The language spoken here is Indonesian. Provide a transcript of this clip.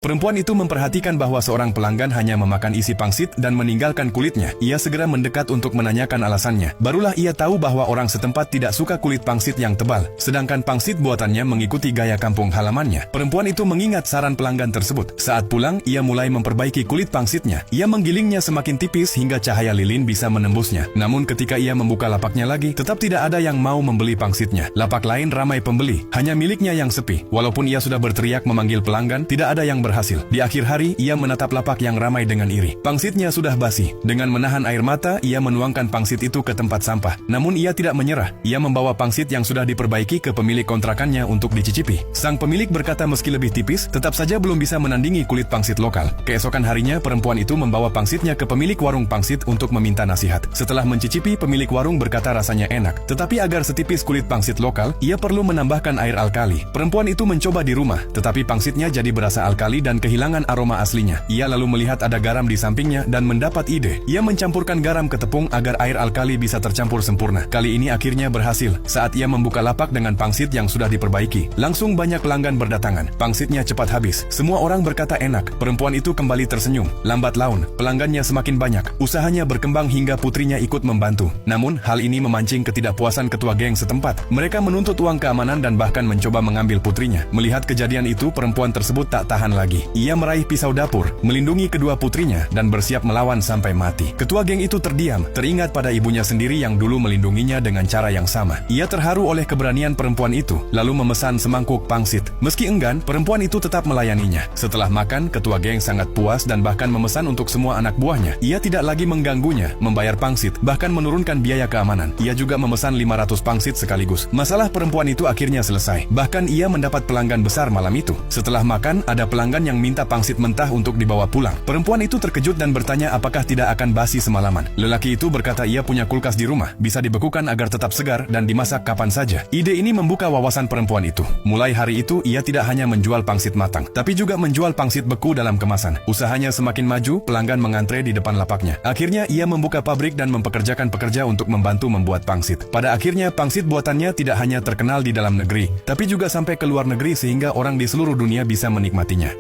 Perempuan itu memperhatikan bahwa seorang pelanggan hanya memakan isi pangsit dan meninggalkan kulitnya. Ia segera mendekat untuk menanyakan alasannya. Barulah ia tahu bahwa orang setempat tidak suka kulit pangsit yang tebal, sedangkan pangsit buatannya mengikuti gaya kampung halamannya. Perempuan itu mengingat saran pelanggan tersebut. Saat pulang, ia mulai memperbaiki kulit pangsitnya. Ia menggilingnya semakin tipis hingga cahaya lilin bisa menembusnya. Namun ketika ia membuka lapaknya lagi, tetap tidak ada yang mau membeli pangsitnya. Lapak lain ramai pembeli, hanya miliknya yang sepi. Walaupun ia sudah berteriak memanggil pelanggan, tidak ada yang berhasil. Di akhir hari, ia menatap lapak yang ramai dengan iri. Pangsitnya sudah basi. Dengan menahan air mata, ia menuangkan pangsit itu ke tempat sampah. Namun ia tidak menyerah. Ia membawa pangsit yang sudah diperbaiki ke pemilik kontrakannya untuk dicicipi. Sang pemilik berkata meski lebih tipis, tetap saja belum bisa menandingi kulit pangsit lokal. Keesokan harinya, perempuan itu membawa pangsitnya ke pemilik warung pangsit untuk meminta nasihat. Setelah mencicipi, pemilik warung berkata rasanya enak. Tetapi agar setipis kulit pangsit lokal, ia perlu menambahkan air alkali. Perempuan itu mencoba di rumah, tetapi pangsitnya jadi berasa alkali dan kehilangan aroma aslinya. Ia lalu melihat ada garam di sampingnya dan mendapat ide. Ia mencampurkan garam ke tepung agar air alkali bisa tercampur sempurna. Kali ini akhirnya berhasil. Saat ia membuka lapak dengan pangsit yang sudah diperbaiki, langsung banyak pelanggan berdatangan. Pangsitnya cepat habis. Semua orang berkata enak. Perempuan itu kembali tersenyum. Lambat laun, pelanggannya semakin banyak. Usahanya berkembang hingga putrinya ikut membantu. Namun, hal ini memancing ketidakpuasan ketua geng setempat. Mereka menuntut uang keamanan dan bahkan mencoba mengambil putrinya. Melihat kejadian itu, perempuan tersebut tak tahan lagi. Ia meraih pisau dapur, melindungi kedua putrinya, dan bersiap melawan sampai mati. Ketua geng itu terdiam, teringat pada ibunya sendiri yang dulu melindunginya dengan cara yang sama. Ia terharu oleh keberanian perempuan itu, lalu memesan semangkuk pangsit. Meski enggan, perempuan itu tetap melayaninya. Setelah makan, ketua geng sangat puas dan bahkan memesan untuk semua anak buahnya. Ia tidak lagi mengganggunya, membayar pangsit, bahkan menurunkan biaya keamanan. Ia juga memesan 500 pangsit sekaligus. Masalah perempuan itu akhirnya selesai. Bahkan ia mendapat pelanggan besar malam itu. Setelah makan, ada pelanggan yang minta pangsit mentah untuk dibawa pulang. Perempuan itu terkejut dan bertanya apakah tidak akan basi semalaman. Lelaki itu berkata ia punya kulkas di rumah, bisa dibekukan agar tetap segar dan dimasak kapan saja. Ide ini membuka wawasan perempuan itu. Mulai hari itu, ia tidak hanya menjual pangsit matang, tapi juga menjual pangsit beku dalam kemasan. Usahanya semakin maju, pelanggan mengantre di depan lapaknya. Akhirnya, ia membuka pabrik dan mempekerjakan pekerja untuk membantu membuat pangsit. Pada akhirnya, pangsit buatannya tidak hanya terkenal di dalam negeri, tapi juga sampai ke luar negeri sehingga orang di seluruh dunia bisa menikmatinya.